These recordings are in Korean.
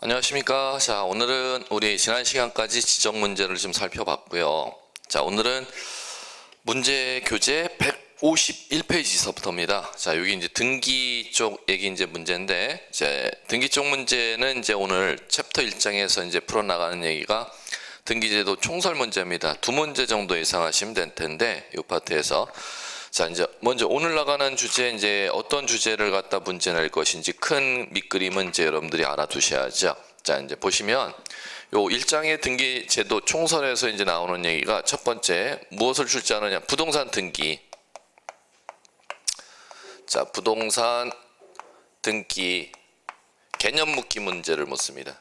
안녕하십니까. 자, 오늘은 우리 지난 시간까지 지적 문제를 좀 살펴봤고요. 자, 오늘은 문제 교재 151페이지서부터입니다. 자, 여기 이제 등기 쪽 얘기 이제 문제인데, 이제 등기 쪽 문제는 이제 오늘 챕터 1장에서 이제 풀어나가는 얘기가 등기제도 총설 문제입니다. 두 문제 정도 예상하시면 될 텐데, 이 파트에서. 자, 이제 먼저 오늘 나가는 주제, 이제 어떤 주제를 갖다 문제 낼 것인지 큰 밑그림은 이제 여러분들이 알아두셔야죠. 자, 이제 보시면 요 1장의 등기 제도 총설에서 이제 나오는 얘기가 첫 번째 무엇을 출제하느냐? 부동산 등기. 자, 부동산 등기 개념 묻기 문제를 묻습니다.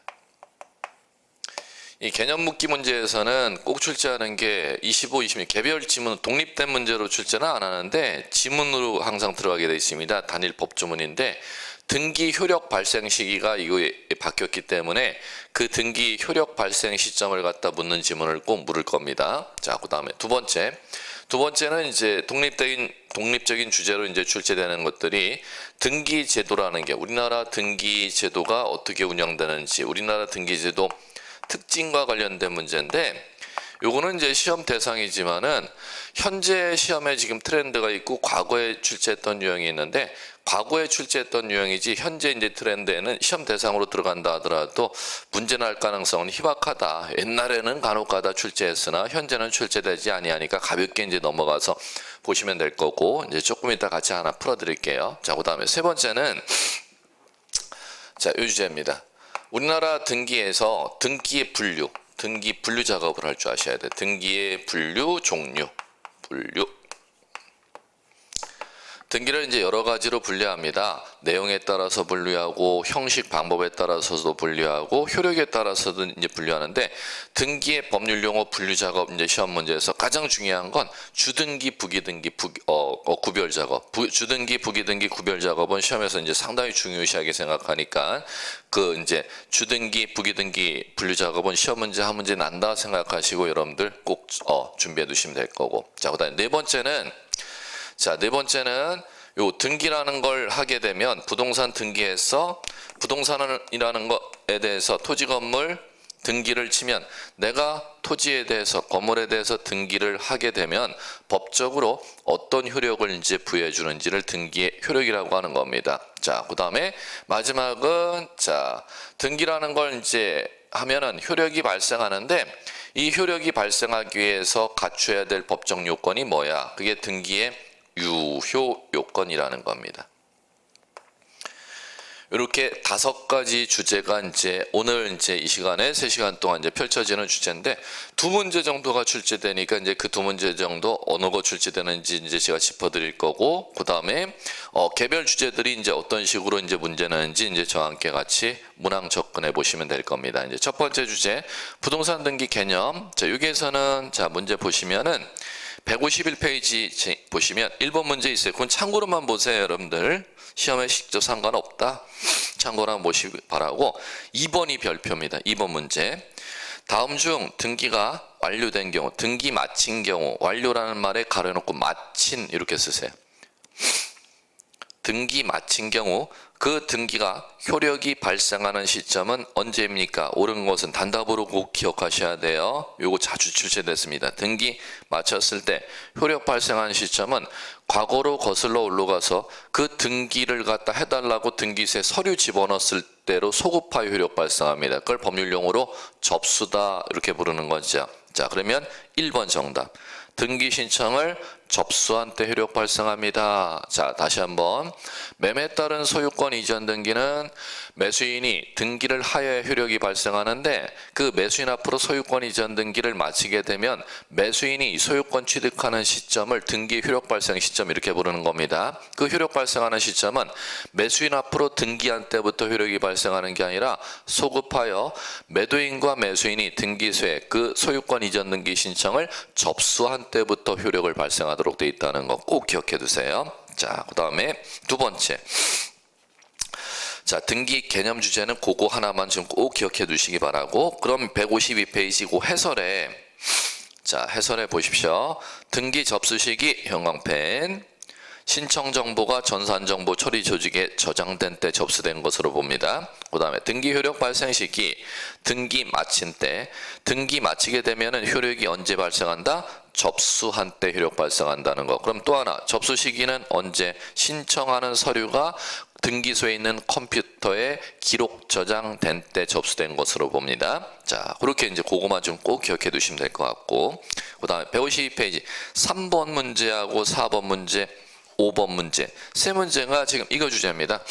이 개념 묻기 문제에서는 꼭 출제하는 게 25, 26 개별 지문 독립된 문제로 출제는 안 하는데 지문으로 항상 들어가게 되어 있습니다. 단일 법조문인데 등기 효력 발생 시기가 이거에 바뀌었기 때문에 그 등기 효력 발생 시점을 갖다 묻는 지문을 꼭 물을 겁니다. 자, 그다음에 두 번째는 이제 독립적인 주제로 이제 출제되는 것들이 등기 제도라는 게 우리나라 등기 제도가 어떻게 운영되는지 우리나라 등기 제도 특징과 관련된 문제인데 요거는 이제 시험 대상이지만은 현재 시험에 지금 트렌드가 있고 과거에 출제했던 유형이 있는데 과거에 출제했던 유형이지 현재 이제 트렌드에는 시험 대상으로 들어간다 하더라도 문제 날 가능성은 희박하다. 옛날에는 간혹가다 출제했으나 현재는 출제되지 아니하니까 가볍게 이제 넘어가서 보시면 될 거고 이제 조금 이따 같이 하나 풀어드릴게요. 자, 그다음에 세 번째는 자, 이 주제입니다. 우리나라 등기에서 등기의 분류, 등기 분류 작업을 할 줄 아셔야 돼요. 등기의 분류, 종류, 분류. 등기를 이제 여러 가지로 분류합니다. 내용에 따라서 분류하고 형식 방법에 따라서도 분류하고 효력에 따라서도 이제 분류하는데 등기의 법률 용어 분류 작업 이제 시험 문제에서 가장 중요한 건 주등기, 부기등기 구별 작업. 주등기, 부기등기 구별 작업은 시험에서 이제 상당히 중요시하게 생각하니까 그 이제 주등기, 부기등기 분류 작업은 시험 문제 한 문제 난다 생각하시고 여러분들 꼭 준비해 두시면 될 거고. 자, 그다음에 네 번째는 요 등기라는 걸 하게 되면 부동산 등기에서 부동산이라는 것에 대해서 토지 건물 등기를 치면 내가 토지에 대해서 건물에 대해서 등기를 하게 되면 법적으로 어떤 효력을 이제 부여해 주는지를 등기의 효력이라고 하는 겁니다. 자, 그다음에 마지막은 자, 등기라는 걸 이제 하면은 효력이 발생하는데 이 효력이 발생하기 위해서 갖춰야 될 법적 요건이 뭐야? 그게 등기의 유효 요건이라는 겁니다. 이렇게 5가지 주제가 이제 오늘 이제 이 시간에 3시간 동안 이제 펼쳐지는 주제인데 두 문제 정도가 출제되니까 이제 그 두 문제 정도 어느 거 출제되는지 이제 제가 짚어드릴 거고 그 다음에 개별 주제들이 이제 어떤 식으로 이제 문제 내는지 이제 저와 함께 같이 문항 접근해 보시면 될 겁니다. 이제 첫 번째 주제 부동산 등기 개념. 자, 여기에서는 자 문제 보시면은 151페이지 보시면 1번 문제 있어요. 그건 참고로만 보세요, 여러분들. 시험에 직접 상관없다. 참고로 한번 보시기 바라고. 2번이 별표입니다. 2번 문제. 다음 중 등기가 완료된 경우, 등기 마친 경우, 완료라는 말에 가려놓고 마친 이렇게 쓰세요. 등기 마친 경우 그 등기가 효력이 발생하는 시점은 언제입니까? 옳은 것은 단답으로 꼭 기억하셔야 돼요. 요거 자주 출제됐습니다. 등기 마쳤을 때 효력 발생하는 시점은 과거로 거슬러 올라가서 그 등기를 갖다 해달라고 등기소에 서류 집어넣었을 때로 소급하 효력 발생합니다. 그걸 법률용어로 접수다 이렇게 부르는 거죠. 자, 그러면 1번 정답. 등기 신청을 접수한 때 효력 발생합니다. 자, 다시 한번. 매매에 따른 소유권 이전 등기는 매수인이 등기를 하여야 효력이 발생하는데 그 매수인 앞으로 소유권 이전 등기를 마치게 되면 매수인이 소유권 취득하는 시점을 등기 효력 발생 시점 이렇게 부르는 겁니다. 그 효력 발생하는 시점은 매수인 앞으로 등기한 때부터 효력이 발생하는 게 아니라 소급하여 매도인과 매수인이 등기소에 그 소유권 이전 등기 신청을 접수한 때부터 효력을 발생하도록 되어 있다는 거 꼭 기억해 두세요. 자, 그 다음에 두 번째. 자, 등기 개념 주제는 그거 하나만 좀 꼭 기억해 두시기 바라고. 그럼 152페이지 해설에 자, 해설해 보십시오. 등기 접수 시기 형광펜 신청 정보가 전산정보 처리 조직에 저장된 때 접수된 것으로 봅니다. 그 다음에 등기 효력 발생 시기, 등기 마친 때, 등기 마치게 되면은 효력이 언제 발생한다? 접수한 때 효력 발생한다는 거. 그럼 또 하나, 접수 시기는 언제? 신청하는 서류가 등기소에 있는 컴퓨터에 기록 저장된 때 접수된 것으로 봅니다. 자, 그렇게 이제 그거만 좀 꼭 기억해 두시면 될 것 같고, 그 다음에 152페이지 3번 문제하고 4번 문제, 5번 문제 세 문제가 지금 이거 주제입니다.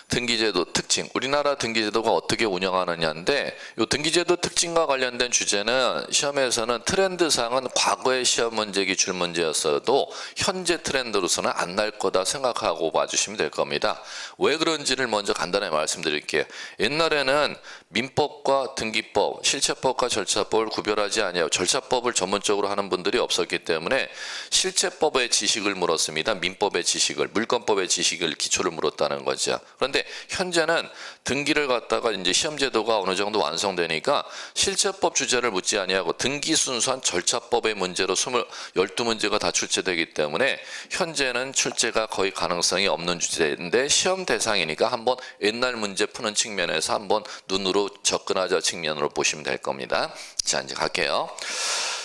등기제도 특징, 우리나라 등기제도가 어떻게 운영하느냐인데, 이 등기제도 특징과 관련된 주제는 시험에서는 트렌드상은 과거의 시험 문제 기출 문제였어도 현재 트렌드로서는 안 날 거다 생각하고 봐주시면 될 겁니다. 왜 그런지를 먼저 간단히 말씀드릴게요. 옛날에는 민법과 등기법, 실체법과 절차법을 구별하지 아니하고 절차법을 전문적으로 하는 분들이 없었기 때문에 실체법의 지식을 물었습니다. 민법의 지식을, 물권법의 지식을 기초를 물었다는 거죠. 그런데 현재는 등기를 갖다가 이제 시험 제도가 어느 정도 완성되니까 실체법 주제를 묻지 아니하고 등기 순수한 절차법의 문제로 12문제가 다 출제되기 때문에 현재는 출제가 거의 가능성이 없는 주제인데 시험 대상이니까 한번 옛날 문제 푸는 측면에서 한번 눈으로 접근하자 측면으로 보시면 될 겁니다. 자, 이제 갈게요.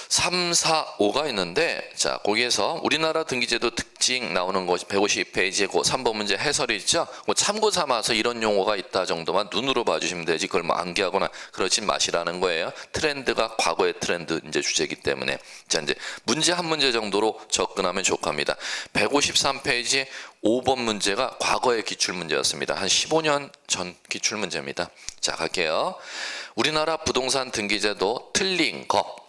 3, 4, 5가 있는데, 자, 거기에서 우리나라 등기제도 특징 나오는 것이 152페이지에 그 3번 문제 해설이 있죠. 뭐 참고 삼아서 이런 용어가 있다 정도만 눈으로 봐주시면 되지, 그걸 뭐 암기하거나 그러진 마시라는 거예요. 트렌드가 과거의 트렌드 이제 주제이기 때문에. 자, 이제 문제 한 문제 정도로 접근하면 좋답니다. 153페이지 5번 문제가 과거의 기출 문제였습니다. 한 15년 전 기출 문제입니다. 자, 갈게요. 우리나라 부동산 등기제도 틀린 거.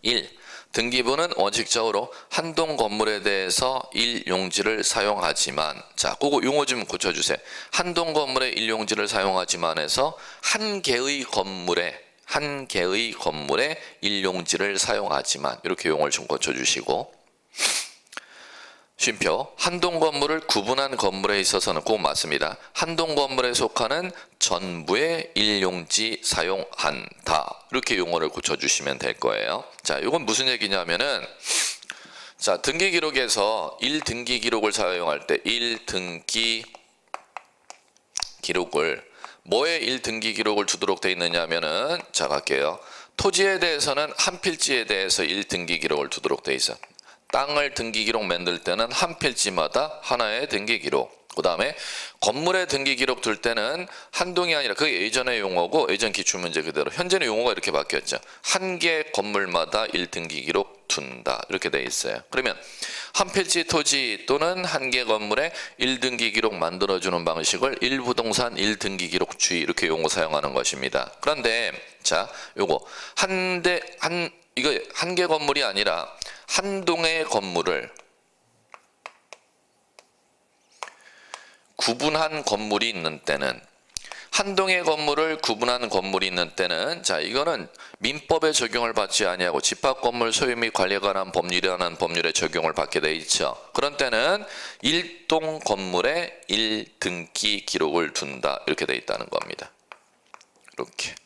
1. 등기부는 원칙적으로 한동 건물에 대해서 일용지를 사용하지만, 자, 그거 용어 좀 고쳐주세요. 한동 건물에 일용지를 사용하지만에서 한 개의 건물에 일용지를 사용하지만, 이렇게 용어를 좀 고쳐주시고, 쉼표, 한동 건물을 구분한 건물에 있어서는 꼭 맞습니다. 한동 건물에 속하는 전부의 일용지 사용한다. 이렇게 용어를 고쳐주시면 될 거예요. 자, 이건 무슨 얘기냐면은, 자, 등기 기록에서 1등기 기록을 사용할 때 1등기 기록을 뭐에 1등기 기록을 두도록 되어 있느냐면은, 자, 갈게요. 토지에 대해서는 한 필지에 대해서 1등기 기록을 두도록 되어 있어. 땅을 등기 기록 만들 때는 한 필지마다 하나의 등기 기록. 그 다음에 건물의 등기 기록 둘 때는 한동이 아니라 그게 예전의 용어고 예전 기출문제 그대로, 현재는 용어가 이렇게 바뀌었죠. 한 개 건물마다 1등기 기록 둔다, 이렇게 돼 있어요. 그러면 한 필지 토지 또는 한 개 건물에 1등기 기록 만들어주는 방식을 1부동산 1등기 기록주의, 이렇게 용어 사용하는 것입니다. 그런데 자, 요거 이거 한 개 건물이 아니라 한 동의 건물을 구분한 건물이 있는 때는, 한 동의 건물을 구분한 건물이 있는 때는, 자, 이거는 민법에 적용을 받지 아니하고 집합건물 소유 및 관리에 관한 법률이라는 법률에 적용을 받게 돼 있죠. 그런 때는 1동 건물에 1등기 기록을 둔다, 이렇게 돼 있다는 겁니다. 이렇게.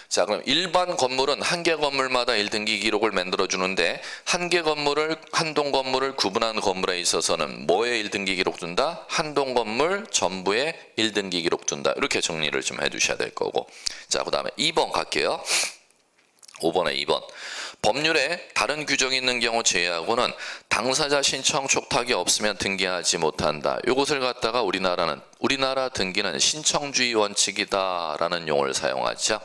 자, 그럼 일반 건물은 한 개 건물마다 1등기 기록을 만들어 주는데, 한 동 건물을 구분한 건물에 있어서는 뭐에 1등기 기록 둔다? 한 동 건물 전부에 1등기 기록 둔다. 이렇게 정리를 좀 해주셔야 될 거고. 자, 그 다음에 2번 갈게요. 5번에 2번. 법률에 다른 규정이 있는 경우 제외하고는 당사자 신청 촉탁이 없으면 등기하지 못한다. 이것을 갖다가 우리나라 등기는 신청주의 원칙이다라는 용어를 사용하죠.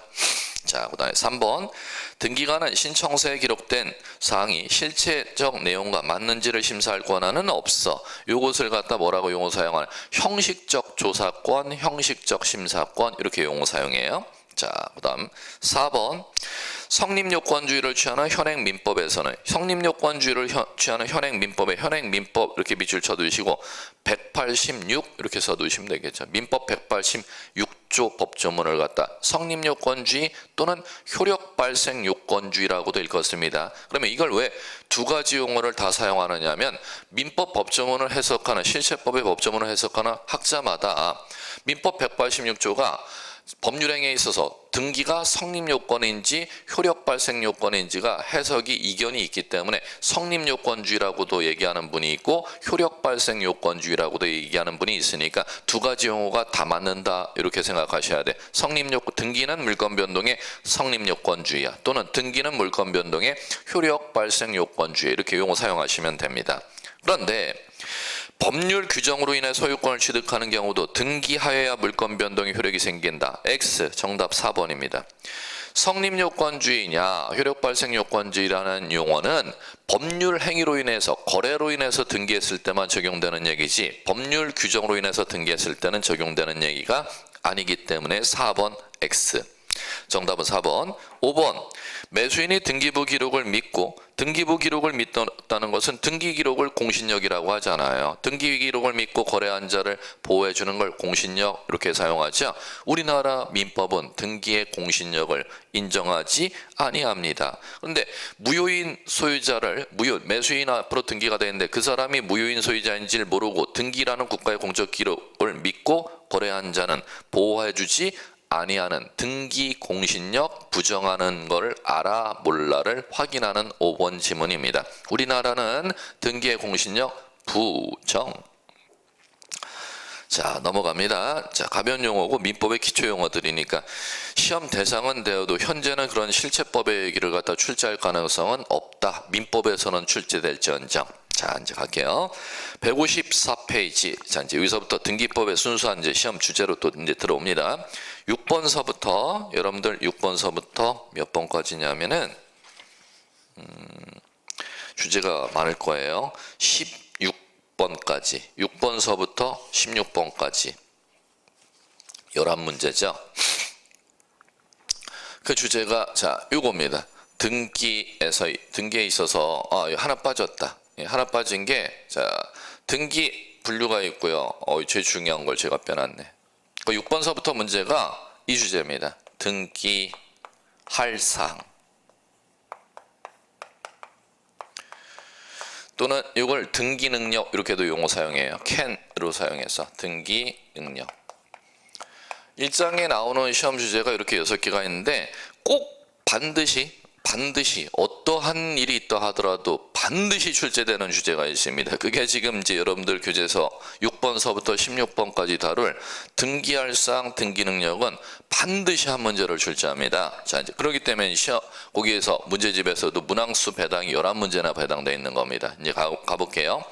자, 그 다음에 3번. 등기관은 신청서에 기록된 사항이 실체적 내용과 맞는지를 심사할 권한은 없어. 이것을 갖다 뭐라고 용어 사용하는? 형식적 조사권, 형식적 심사권, 이렇게 용어 사용해요. 자, 그 다음 4번. 성립요건주의를 취하는 현행민법에서는, 성립요건주의를 취하는 현행민법에 현행민법 이렇게 밑줄 쳐두시고 186 이렇게 써두시면 되겠죠. 민법 186조 법조문을 갖다 성립요건주의 또는 효력발생요건주의라고도 읽었습니다. 그러면 이걸 왜 두 가지 용어를 다 사용하느냐 하면, 민법 법조문을 해석하는, 실체법의 법조문을 해석하는 학자마다 민법 186조가 법률행위에 있어서 등기가 성립요건인지 효력발생요건인지가 해석이 이견이 있기 때문에 성립요건주의라고도 얘기하는 분이 있고 효력발생요건주의라고도 얘기하는 분이 있으니까 두 가지 용어가 다 맞는다 이렇게 생각하셔야 돼. 등기는 물건변동의 성립요건주의야, 또는 등기는 물건변동의 효력발생요건주의, 이렇게 용어 사용하시면 됩니다. 그런데 법률 규정으로 인해 소유권을 취득하는 경우도 등기하여야 물권 변동의 효력이 생긴다. X, 정답 4번입니다. 성립요건주의냐 효력발생요건주의라는 용어는 법률 행위로 인해서, 거래로 인해서 등기했을 때만 적용되는 얘기지 법률 규정으로 인해서 등기했을 때는 적용되는 얘기가 아니기 때문에 4번 X. 정답은 4번. 5번, 매수인이 등기부 기록을 믿고, 등기부 기록을 믿다는 것은 등기 기록을 공신력이라고 하잖아요. 등기 기록을 믿고 거래한 자를 보호해 주는 걸 공신력 이렇게 사용하죠. 우리나라 민법은 등기의 공신력을 인정하지 아니합니다. 그런데 무효인 소유자를, 매수인 앞으로 등기가 되는데 그 사람이 무효인 소유자인지를 모르고 등기라는 국가의 공적 기록을 믿고 거래한 자는 보호해 주지 아니하는 등기 공신력 부정하는 걸 알아 몰라를 확인하는 5번 지문입니다. 우리나라는 등기의 공신력 부정. 자, 넘어갑니다. 자, 가변 용어고 민법의 기초 용어들이니까 시험 대상은 되어도 현재는 그런 실체법의 얘기를 갖다 출제할 가능성은 없다. 민법에서는 출제될지언정. 자, 이제 갈게요. 154페이지. 자, 이제 여기서부터 등기법의 순수한 이제 시험 주제로 또 이제 들어옵니다. 6번서부터, 여러분들 6번서부터 몇 번까지냐면은, 주제가 많을 거예요. 16번까지. 6번서부터 16번까지. 11문제죠. 그 주제가, 자, 요겁니다. 등기에 있어서, 하나 빠졌다. 하나 빠진 게, 자, 등기 분류가 있고요. 제일 중요한 걸 제가 빼놨네. 6번서부터 문제가 이 주제입니다. 등기할 사항. 또는 이걸 등기 능력 이렇게도 용어 사용해요. can으로 사용해서 등기 능력. 1장에 나오는 시험 주제가 이렇게 6개가 있는데 꼭 반드시 어떠한 일이 있다 하더라도 반드시 출제되는 주제가 있습니다. 그게 지금 이제 여러분들 교재에서 6번서부터 16번까지 다룰 등기할 사항 등기 능력은 반드시 한 문제를 출제합니다. 자, 이제 그렇기 때문에 거기에서 문제집에서도 문항수 배당이 11문제나 배당되어 있는 겁니다. 이제 가볼게요.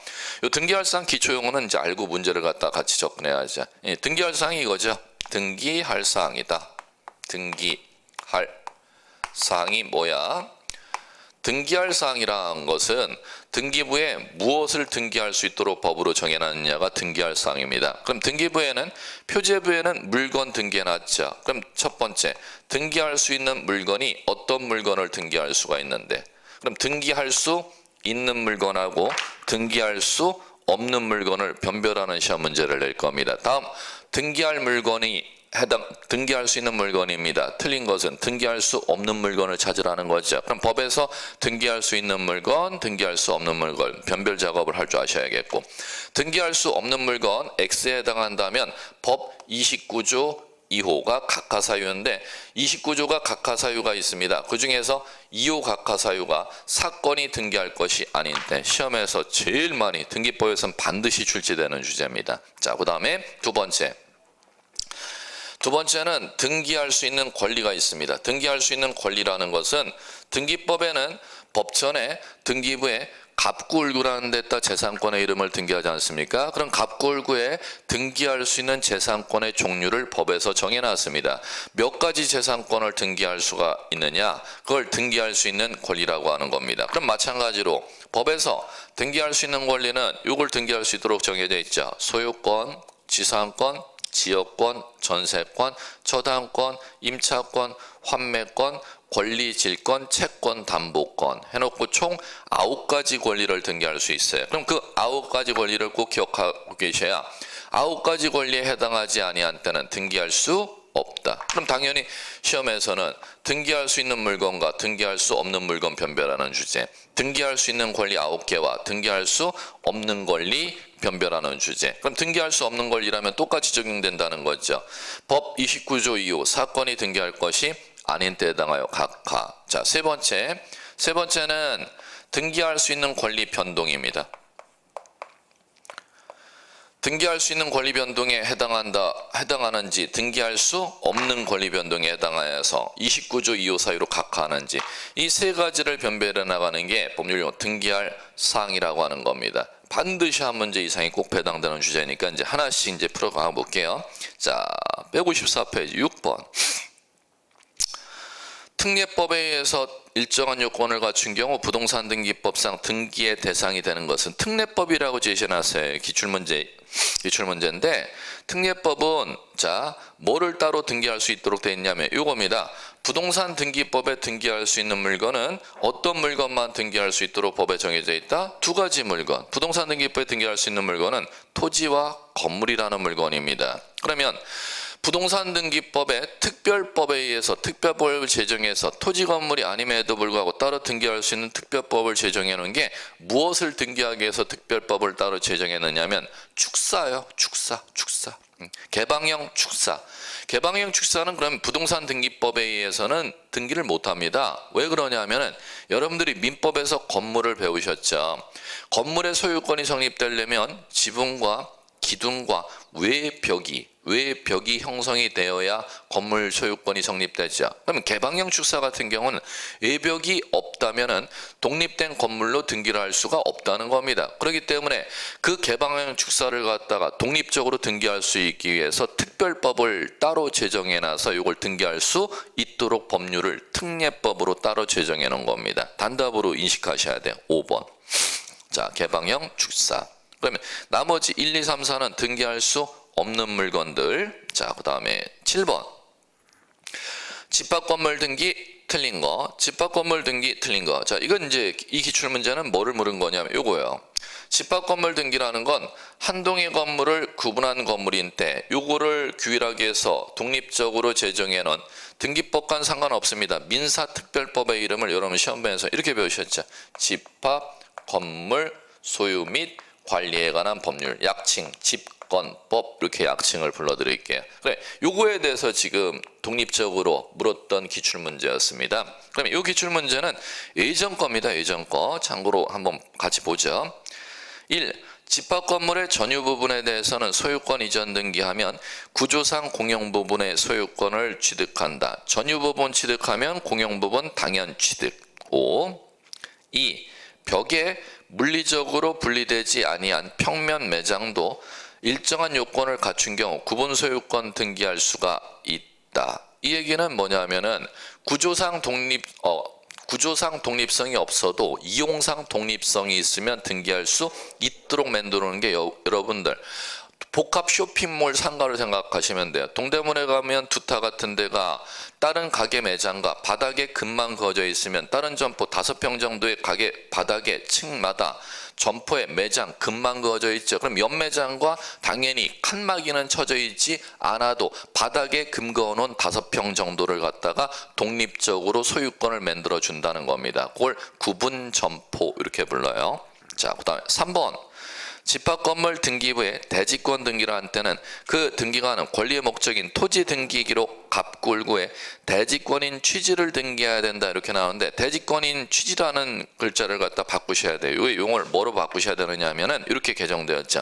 요 등기할 사항 기초 용어는 이제 알고 문제를 갖다 같이 접근해야죠. 등기할 사항이 이거죠. 등기할 사항이다. 등기할 사항이 뭐야? 등기할 사항이라는 것은 등기부에 무엇을 등기할 수 있도록 법으로 정해놨느냐가 등기할 사항입니다. 그럼 등기부에는, 표제부에는 물건 등기해놨죠. 그럼 첫 번째, 등기할 수 있는 물건이 어떤 물건을 등기할 수가 있는데, 그럼 등기할 수 있는 물건하고 등기할 수 없는 물건을 변별하는 시험 문제를 낼 겁니다. 다음, 등기할 수 있는 물건입니다. 틀린 것은 등기할 수 없는 물건을 찾으라는 거죠. 그럼 법에서 등기할 수 있는 물건, 등기할 수 없는 물건 변별 작업을 할 줄 아셔야겠고, 등기할 수 없는 물건 X에 해당한다면 법 29조 2호가 각하사유인데 29조가 각하사유가 있습니다. 그 중에서 2호 각하사유가 사건이 등기할 것이 아닌데 시험에서 제일 많이 등기법에서는 반드시 출제되는 주제입니다. 자, 그 다음에 두 번째는 등기할 수 있는 권리가 있습니다. 등기할 수 있는 권리라는 것은 등기법에는 법전에 등기부에 갑구을구라는 데다 재산권의 이름을 등기하지 않습니까? 그럼 갑구을구에 등기할 수 있는 재산권의 종류를 법에서 정해놨습니다. 몇 가지 재산권을 등기할 수가 있느냐? 그걸 등기할 수 있는 권리라고 하는 겁니다. 그럼 마찬가지로 법에서 등기할 수 있는 권리는 이걸 등기할 수 있도록 정해져 있죠. 소유권, 지상권, 지역권, 전세권, 처당권, 임차권, 환매권, 권리질권, 채권, 담보권 해놓고 총 9가지 권리를 등기할 수 있어요. 그럼 그 9가지 권리를 꼭 기억하고 계셔야 9가지 권리에 해당하지 아니한 때는 등기할 수 없다. 그럼 당연히 시험에서는 등기할 수 있는 물건과 등기할 수 없는 물건 변별하는 주제, 등기할 수 있는 권리 9개와 등기할 수 없는 권리 변별하는 주제. 그럼 등기할 수 없는 권리라면 똑같이 적용된다는 거죠. 법 29조 2호 사건이 등기할 것이 아닌 때에 해당하여 각하. 자, 세 번째는 등기할 수 있는 권리 변동입니다. 등기할 수 있는 권리 변동에 해당하는지 등기할 수 없는 권리 변동에 해당하여서 29조 2호 사유로 각하하는지 이 세 가지를 변별해 나가는 게 법률용어 등기할 사항이라고 하는 겁니다. 반드시 한 문제 이상이 꼭 해당되는 주제니까 이제 하나씩 이제 풀어가 볼게요. 자, 154페이지 6번. 특례법에 의해서 일정한 요건을 갖춘 경우 부동산 등기법상 등기의 대상이 되는 것은 특례법이라고 제시해놨어요. 기출문제인데 특례법은 자 뭐를 따로 등기할 수 있도록 되어 있냐면 요겁니다. 부동산 등기법에 등기할 수 있는 물건은 어떤 물건만 등기할 수 있도록 법에 정해져 있다? 두 가지 물건. 부동산 등기법에 등기할 수 있는 물건은 토지와 건물이라는 물건입니다. 그러면 부동산 등기법의 특별법에 의해서 특별법을 제정해서 토지 건물이 아님에도 불구하고 따로 등기할 수 있는 특별법을 제정해 놓은 게 무엇을 등기하기 위해서 특별법을 따로 제정했느냐면 축사요. 축사. 개방형 축사. 개방형 축사는 그럼 부동산 등기법에 의해서는 등기를 못합니다. 왜 그러냐면은 여러분들이 민법에서 건물을 배우셨죠. 건물의 소유권이 성립되려면 지붕과 기둥과 외벽이 형성이 되어야 건물 소유권이 성립되죠. 그러면 개방형 축사 같은 경우는 외벽이 없다면은 독립된 건물로 등기를 할 수가 없다는 겁니다. 그렇기 때문에 그 개방형 축사를 갖다가 독립적으로 등기할 수 있기 위해서 특별법을 따로 제정해 놔서 이걸 등기할 수 있도록 법률을 특례법으로 따로 제정해 놓은 겁니다. 단답으로 인식하셔야 돼요. 5번. 자, 개방형 축사. 그러면 나머지 1, 2, 3, 4는 등기할 수 없는 물건들. 자, 그 다음에 7번. 집합 건물 등기 틀린 거. 집합 건물 등기 틀린 거. 자, 이건 이제 이 기출 문제는 뭐를 물은 거냐면 요거예요. 집합 건물 등기라는 건 한 동의 건물을 구분한 건물인데 요거를 규율하기 위해서 독립적으로 제정해 놓은 등기법과는 상관없습니다. 민사특별법의 이름을 여러분 시험변에서 이렇게 배우셨죠. 집합 건물 소유 및 관리에 관한 법률, 약칭, 집권법 이렇게 약칭을 불러드릴게요. 그래, 요거에 대해서 지금 독립적으로 물었던 기출문제였습니다. 그러면 이 기출문제는 예전 겁니다. 예전 거. 참고로 한번 같이 보죠. 1. 집합 건물의 전유 부분에 대해서는 소유권 이전 등기하면 구조상 공용 부분의 소유권을 취득한다. 전유 부분 취득하면 공용 부분 당연 취득. 5. 2. 벽에 물리적으로 분리되지 아니한 평면 매장도 일정한 요건을 갖춘 경우 구분 소유권 등기할 수가 있다. 이 얘기는 뭐냐면은 구조상 독립성이 없어도 이용상 독립성이 있으면 등기할 수 있도록 만들어 놓은 게 여러분들 복합 쇼핑몰 상가를 생각하시면 돼요. 동대문에 가면 두타 같은 데가 다른 가게 매장과 바닥에 금만 그어져 있으면 다른 점포 5평 정도의 가게 바닥에 층마다 점포에 매장 금만 그어져 있죠. 그럼 옆 매장과 당연히 칸막이는 쳐져 있지 않아도 바닥에 금 그어놓은 5평 정도를 갖다가 독립적으로 소유권을 만들어 준다는 겁니다. 그걸 구분 점포 이렇게 불러요. 자, 그 다음에 3번. 집합 건물 등기부에 대지권 등기를 한 때는 그 등기가 하는 권리의 목적인 토지 등기 기록 갑굴구에 대지권인 취지를 등기해야 된다 이렇게 나오는데 대지권인 취지라는 글자를 갖다 바꾸셔야 돼요. 이 용어를 뭐로 바꾸셔야 되느냐 하면은 이렇게 개정되었죠.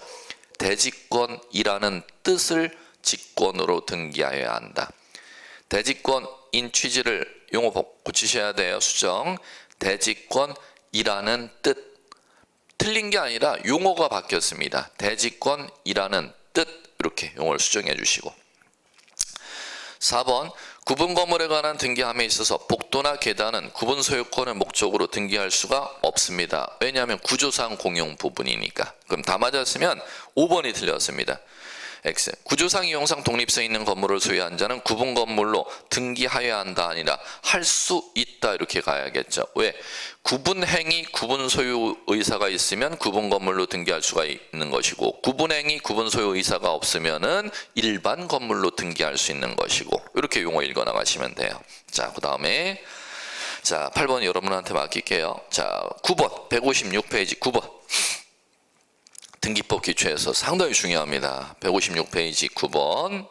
대지권이라는 뜻을 직권으로 등기하여야 한다. 대지권인 취지를 용어 고치셔야 돼요. 수정. 대지권이라는 뜻. 틀린 게 아니라 용어가 바뀌었습니다. 대지권이라는 뜻 이렇게 용어를 수정해 주시고 4번 구분 건물에 관한 등기함에 있어서 복도나 계단은 구분 소유권을 목적으로 등기할 수가 없습니다. 왜냐하면 구조상 공용 부분이니까. 그럼 다 맞았으면 5번이 틀렸습니다. X. 구조상 이용상 독립성 있는 건물을 소유한 자는 구분 건물로 등기하여야 한다 아니라 할 수 있다 이렇게 가야겠죠. 왜? 구분 행위, 구분 소유 의사가 있으면 구분 건물로 등기할 수가 있는 것이고 구분 행위, 구분 소유 의사가 없으면은 일반 건물로 등기할 수 있는 것이고 이렇게 용어 읽어 나가시면 돼요. 자, 그다음에 자, 8번 여러분한테 맡길게요. 자, 9번 156페이지 9번. 등기법 기초에서 상당히 중요합니다. 156페이지 9번.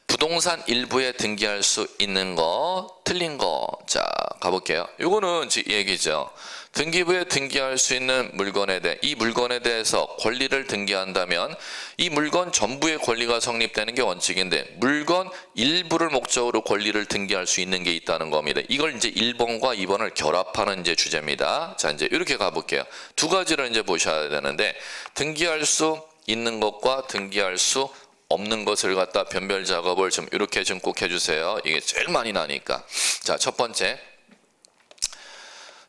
부동산 일부에 등기할 수 있는 거, 틀린 거. 자, 가볼게요. 요거는 이 얘기죠. 등기부에 등기할 수 있는 물건에 대해 이 물건에 대해서 권리를 등기한다면 이 물건 전부의 권리가 성립되는 게 원칙인데 물건 일부를 목적으로 권리를 등기할 수 있는 게 있다는 겁니다. 이걸 이제 1번과 2번을 결합하는 이제 주제입니다. 자, 이제 이렇게 가볼게요. 두 가지를 이제 보셔야 되는데 등기할 수 있는 것과 등기할 수 없는 것을 갖다 변별 작업을 좀 이렇게 좀 꼭 해주세요. 이게 제일 많이 나니까. 자, 첫 번째.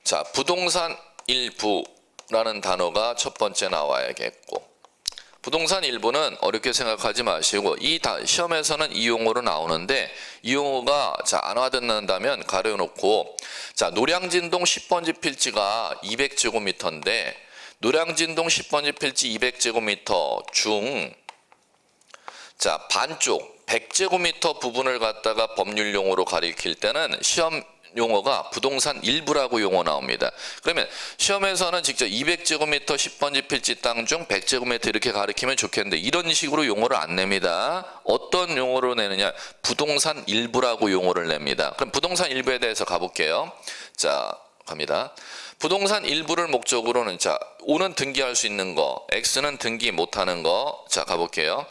자, 부동산 일부라는 단어가 첫 번째 나와야겠고 부동산 일부는 어렵게 생각하지 마시고 시험에서는 이 용어로 나오는데 이 용어가 자, 안 와닿는다면 가려놓고 자, 노량진동 10번지 필지가 200제곱미터인데 노량진동 10번지 필지 200제곱미터 중 자, 반쪽 100제곱미터 부분을 갖다가 법률 용어로 가리킬 때는 시험 용어가 부동산 일부라고 용어 나옵니다. 그러면 시험에서는 직접 200제곱미터 10번지 필지 땅 중 100제곱미터 이렇게 가리키면 좋겠는데 이런 식으로 용어를 안 냅니다. 어떤 용어로 내느냐? 부동산 일부라고 용어를 냅니다. 그럼 부동산 일부에 대해서 가볼게요. 자, 갑니다. 부동산 일부를 목적으로는 자, O는 등기할 수 있는 거, X는 등기 못하는 거. 자, 가볼게요.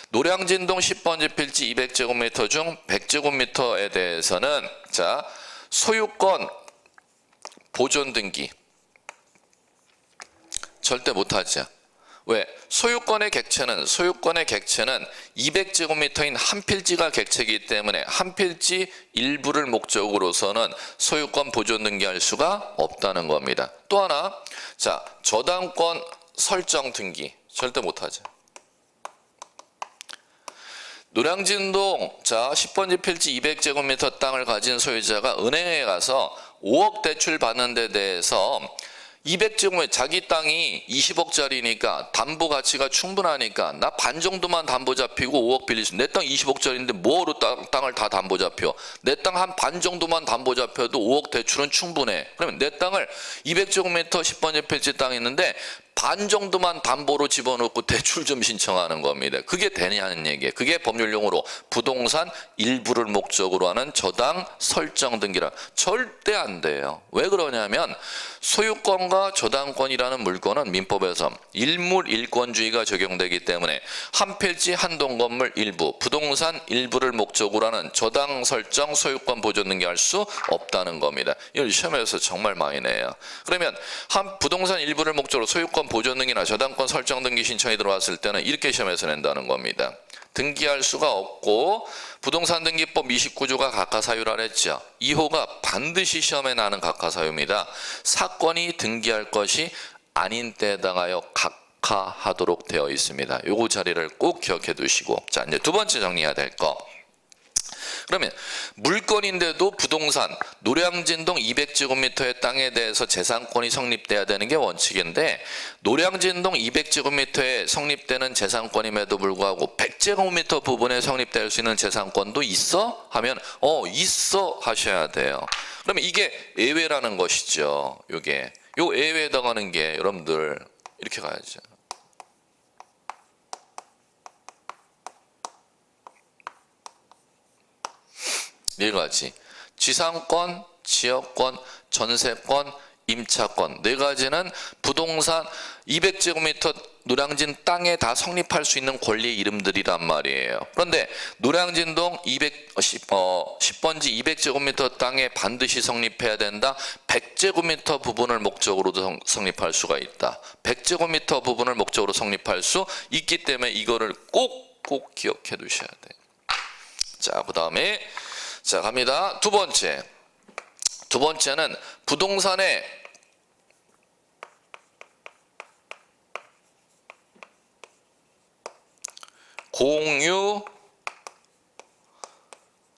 노량진동 10번지 필지 200제곱미터 중 100제곱미터에 대해서는 자, 소유권 보존 등기 절대 못하죠. 왜? 소유권의 객체는 200제곱미터인 한 필지가 객체이기 때문에 한 필지 일부를 목적으로서는 소유권 보존 등기할 수가 없다는 겁니다. 또 하나, 자, 저당권 설정 등기 절대 못하죠. 노량진동 자 10번지 필지 200제곱미터 땅을 가진 소유자가 은행에 가서 5억 대출 받는 데 대해서 200제곱미터 자기 땅이 20억짜리니까 담보 가치가 충분하니까 나 반 정도만 담보 잡히고 5억 빌릴 수 내 땅 20억짜리인데 뭐로 땅을 다 담보 잡혀 내 땅 한 반 정도만 담보 잡혀도 5억 대출은 충분해. 그러면 내 땅을 200제곱미터 10번지 필지 땅이 있는데 반 정도만 담보로 집어넣고 대출 좀 신청하는 겁니다. 그게 되냐는 얘기예요. 그게 법률 용어로 부동산 일부를 목적으로 하는 저당 설정 등기라. 절대 안 돼요. 왜 그러냐면 소유권과 저당권이라는 물건은 민법에서 일물일권주의가 적용되기 때문에 한 필지 한 동 건물 일부 부동산 일부를 목적으로 하는 저당 설정 소유권 보존 등기할 수 없다는 겁니다. 이걸 시험에서 정말 많이 내요. 그러면 한 부동산 일부를 목적으로 소유권 보존 등기나 저당권 설정 등기 신청이 들어왔을 때는 이렇게 시험에서 낸다는 겁니다. 등기할 수가 없고 부동산 등기법 29조가 각하사유라 했죠. 2호가 반드시 시험에 나는 각하사유입니다. 사건이 등기할 것이 아닌 때에 해당하여 각하하도록 되어 있습니다. 요거 자리를 꼭 기억해 두시고 자 이제 두 번째 정리해야 될 거. 그러면 물건인데도 부동산 노량진동 200제곱미터의 땅에 대해서 재산권이 성립돼야 되는 게 원칙인데 노량진동 200제곱미터에 성립되는 재산권임에도 불구하고 100제곱미터 부분에 성립될 수 있는 재산권도 있어? 하면 있어 하셔야 돼요. 그러면 이게 예외라는 것이죠. 요게 요 예외에 해당하는 게 여러분들 이렇게 가야죠. 네 가지. 지상권, 지역권, 전세권, 임차권 네 가지는 부동산 200제곱미터 노량진 땅에 다 성립할 수 있는 권리의 이름들이란 말이에요. 그런데 노량진동 10번지 200제곱미터 땅에 반드시 성립해야 된다. 100제곱미터 부분을 목적으로도 성립할 수가 있다. 100제곱미터 부분을 목적으로 성립할 수 있기 때문에 이거를 꼭 기억해 두셔야 돼요. 자, 그 다음에 자 갑니다. 두 번째는 부동산의 공유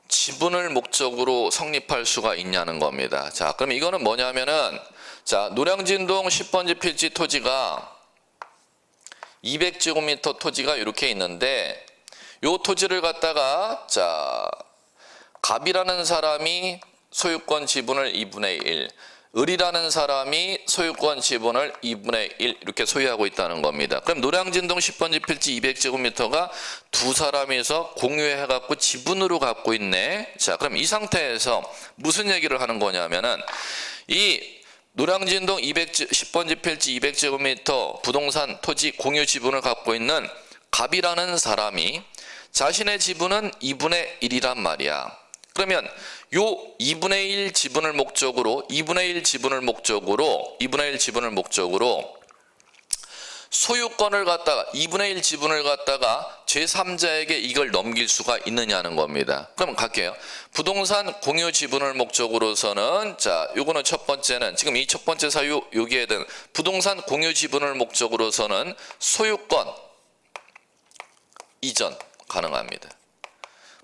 지분을 목적으로 성립할 수가 있냐는 겁니다. 자, 그럼 이거는 뭐냐면은, 자, 노량진동 10번지 필지 토지가 200제곱미터 토지가 이렇게 있는데, 요 토지를 갖다가, 자, 갑이라는 사람이 소유권 지분을 2분의 1, 을이라는 사람이 소유권 지분을 2분의 1 이렇게 소유하고 있다는 겁니다. 그럼 노량진동 10번지 필지 200제곱미터가 두 사람이서 공유해갖고 지분으로 갖고 있네. 자, 그럼 이 상태에서 무슨 얘기를 하는 거냐면은, 이 노량진동 10번지 필지 200제곱미터 부동산 토지 공유 지분을 갖고 있는 갑이라는 사람이 자신의 지분은 2분의 1이란 말이야. 그러면 요 2분의 1 지분을 목적으로 소유권을 갖다가 2분의 1 지분을 갖다가 제3자에게 이걸 넘길 수가 있느냐는 겁니다. 그럼 갈게요. 부동산 공유 지분을 목적으로서는, 자, 요거는 첫 번째는 지금 이 첫 번째 사유 여기에 든 부동산 공유 지분을 목적으로서는 소유권 이전 가능합니다.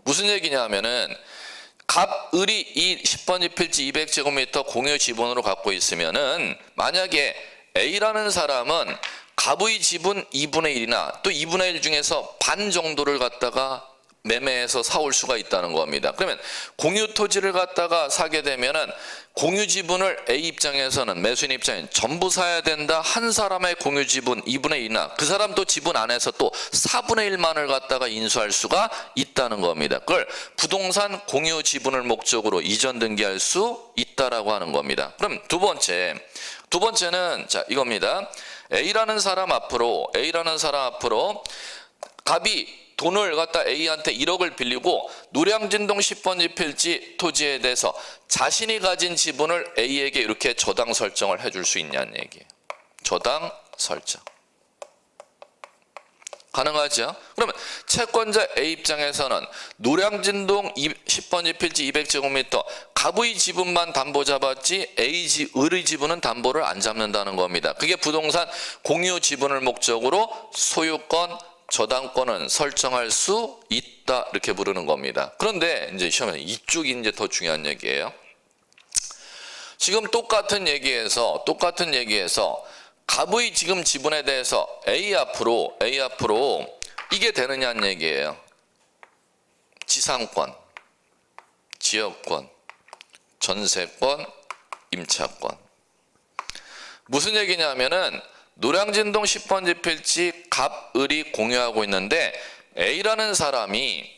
무슨 얘기냐면은, 갑, 을이 이 10번지 필지 200제곱미터 공유 지분으로 갖고 있으면은, 만약에 A라는 사람은 갑의 지분 2분의 1이나 또 2분의 1 중에서 반 정도를 갖다가 매매해서 사올 수가 있다는 겁니다. 그러면 공유 토지를 갖다가 사게 되면은 공유 지분을 A 입장에서는, 매수인 입장에 전부 사야 된다. 한 사람의 공유 지분 2분의 1이나 그 사람 또 지분 안에서 또 4분의 1만을 갖다가 인수할 수가 있다는 겁니다. 그걸 부동산 공유 지분을 목적으로 이전 등기할 수 있다라고 하는 겁니다. 그럼 두 번째는 자, 이겁니다. A라는 사람 앞으로 갑이 돈을 갖다 A한테 1억을 빌리고 노량진동 10번지 필지 토지에 대해서 자신이 가진 지분을 A에게 이렇게 저당 설정을 해줄 수 있냐는 얘기예요. 저당 설정. 가능하죠? 그러면 채권자 A 입장에서는 노량진동 10번지 필지 200제곱미터 갑의 지분만 담보 잡았지 을의 지분은 담보를 안 잡는다는 겁니다. 그게 부동산 공유 지분을 목적으로 소유권 저당권은 설정할 수 있다 이렇게 부르는 겁니다. 그런데 이제 시험에 이쪽이 이제 더 중요한 얘기예요. 지금 똑같은 얘기에서 갑의 지금 지분에 대해서 A 앞으로 이게 되느냐는 얘기예요. 지상권, 지역권, 전세권, 임차권. 무슨 얘기냐면은 노량진동 10번지 필지 갑, 을이 공유하고 있는데 A라는 사람이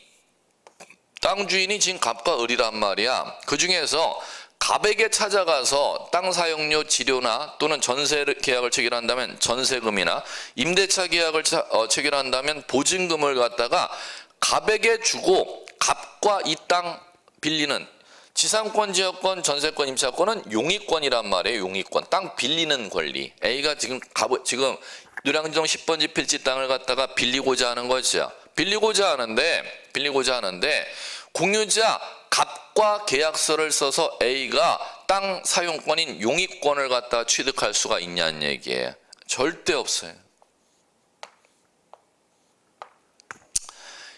땅 주인이 지금 갑과 을이란 말이야. 그 중에서 갑에게 찾아가서 땅 사용료 지료나 또는 전세 계약을 체결한다면 전세금이나 임대차 계약을 체결한다면 보증금을 갖다가 갑에게 주고 갑과 이 땅 빌리는 지상권, 지역권, 전세권, 임차권은 용의권이란 말이에요. 용의권. 땅 빌리는 권리. A가 지금 노량진동 10번지 필지 땅을 갖다가 빌리고자 하는 거죠. 빌리고자 하는데 공유자 갑과 계약서를 써서 A가 땅 사용권인 용의권을 갖다 취득할 수가 있냐는 얘기예요. 절대 없어요.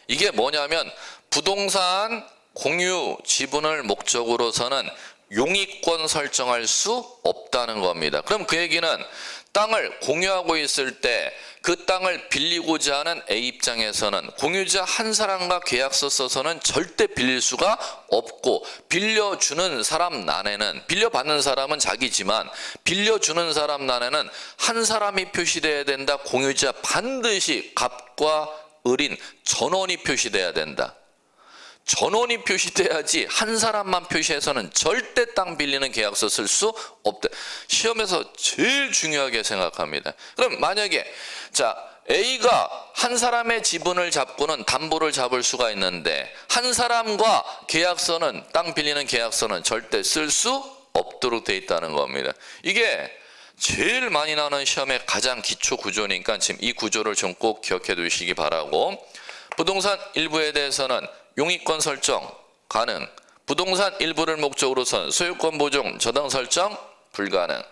이게 뭐냐면 부동산 공유 지분을 목적으로서는 용의권 설정할 수 없다는 겁니다. 그럼 그 얘기는 땅을 공유하고 있을 때 그 땅을 빌리고자 하는 A 입장에서는 공유자 한 사람과 계약서 써서는 절대 빌릴 수가 없고, 빌려주는 사람 난에는, 빌려받는 사람은 자기지만 빌려주는 사람 난에는 한 사람이 표시돼야 된다. 공유자 반드시 갑과 을인 전원이 표시돼야 된다. 전원이 표시돼야지 한 사람만 표시해서는 절대 땅 빌리는 계약서 쓸 수 없다. 시험에서 제일 중요하게 생각합니다. 그럼 만약에 자, A가 한 사람의 지분을 잡고는 담보를 잡을 수가 있는데 한 사람과 계약서는, 땅 빌리는 계약서는 절대 쓸 수 없도록 돼 있다는 겁니다. 이게 제일 많이 나오는 시험의 가장 기초 구조니까 지금 이 구조를 좀 꼭 기억해 두시기 바라고, 부동산 일부에 대해서는 용의권 설정 가능, 부동산 일부를 목적으로선 소유권 보증 저당 설정 불가능,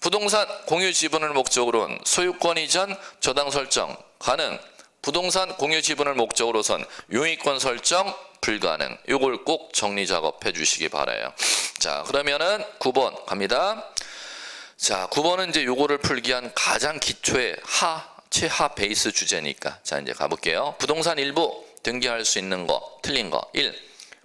부동산 공유 지분을 목적으로는 소유권 이전 저당 설정 가능, 부동산 공유 지분을 목적으로선 용익권 설정 불가능. 요걸 꼭 정리 작업해 주시기 바라요. 자, 그러면은 9번 갑니다. 자, 9번은 이제 요거를 풀기 위한 가장 기초의 최하 베이스 주제니까. 자, 이제 가볼게요. 부동산 일부 등기할 수 있는 거, 틀린 거. 1.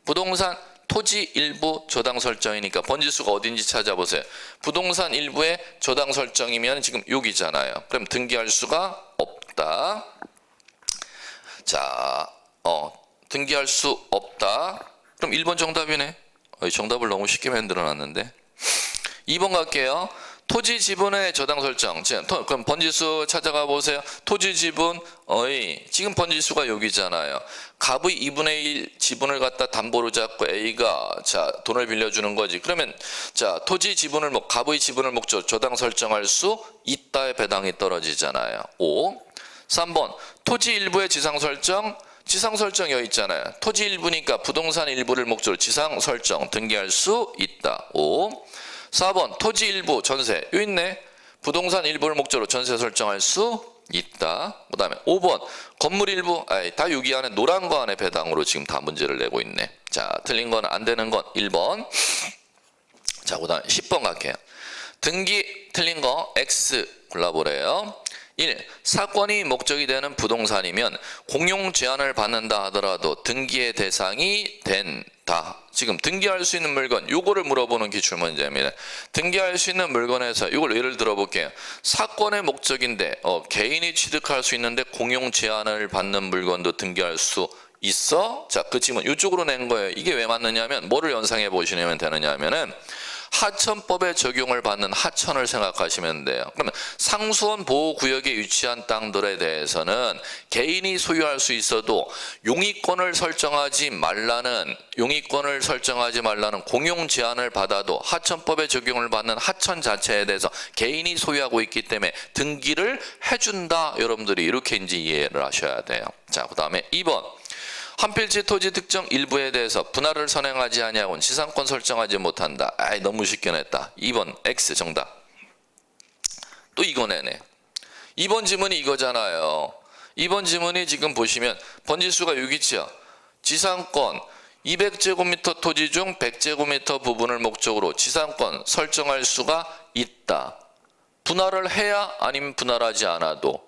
부동산 토지 일부 저당 설정이니까 번지수가 어딘지 찾아보세요. 부동산 일부의 저당 설정이면 지금 여기잖아요. 그럼 등기할 수가 없다. 자, 등기할 수 없다. 그럼 1번 정답이네. 정답을 너무 쉽게 만들어놨는데. 2번 갈게요. 토지 지분의 저당 설정. 그럼 번지수 찾아가 보세요. 토지 지분, 지금 번지수가 여기잖아요. 갑의 2분의 1 지분을 갖다 담보로 잡고 A가 돈을 빌려주는 거지. 그러면 토지 지분을 갑의 지분을 목적으로 저당 설정할 수 있다의 배당이 떨어지잖아요. 5. 3번 토지 일부의 지상 설정. 지상 설정 여기 있잖아요. 토지 일부니까 부동산 일부를 목적으로 지상 설정 등기할 수 있다. 5. 4번 토지 일부 전세 여기 있네. 부동산 일부를 목적으로 전세 설정할 수 있다. 그 다음에 5번 건물 일부 다 여기 안에 노란 거 안에 배당으로 지금 다 문제를 내고 있네. 자, 틀린 건 안 되는 건 1번. 자, 그 다음에 10번 갈게요. 등기 틀린 거 X 골라보래요. 1. 사건이 목적이 되는 부동산이면 공용 제한을 받는다 하더라도 등기의 대상이 된다. 지금 등기할 수 있는 물건 요거를 물어보는 기출문제입니다. 등기할 수 있는 물건에서 이걸 예를 들어볼게요. 사건의 목적인데 개인이 취득할 수 있는데 공용 제한을 받는 물건도 등기할 수 있어? 자, 그 질문 이쪽으로 낸 거예요. 이게 왜 맞느냐면 뭐를 연상해 보시면 되느냐 하면은 하천법에 적용을 받는 하천을 생각하시면 돼요. 그러면 상수원 보호구역에 위치한 땅들에 대해서는 개인이 소유할 수 있어도 용익권을 설정하지 말라는 공용 제한을 받아도 하천법에 적용을 받는 하천 자체에 대해서 개인이 소유하고 있기 때문에 등기를 해준다. 여러분들이 이렇게 이제 이해를 하셔야 돼요. 자, 그 다음에 2번. 한 필지 토지 특정 일부에 대해서 분할을 선행하지 아니하고는 지상권 설정하지 못한다. 너무 쉽게 냈다. 2번 X 정답. 또 이거 내네. 2번 지문이 이거잖아요. 2번 지문이 지금 보시면 번지수가 여기 있죠. 지상권 200제곱미터 토지 중 100제곱미터 부분을 목적으로 지상권 설정할 수가 있다. 분할을 해야 아니면 분할하지 않아도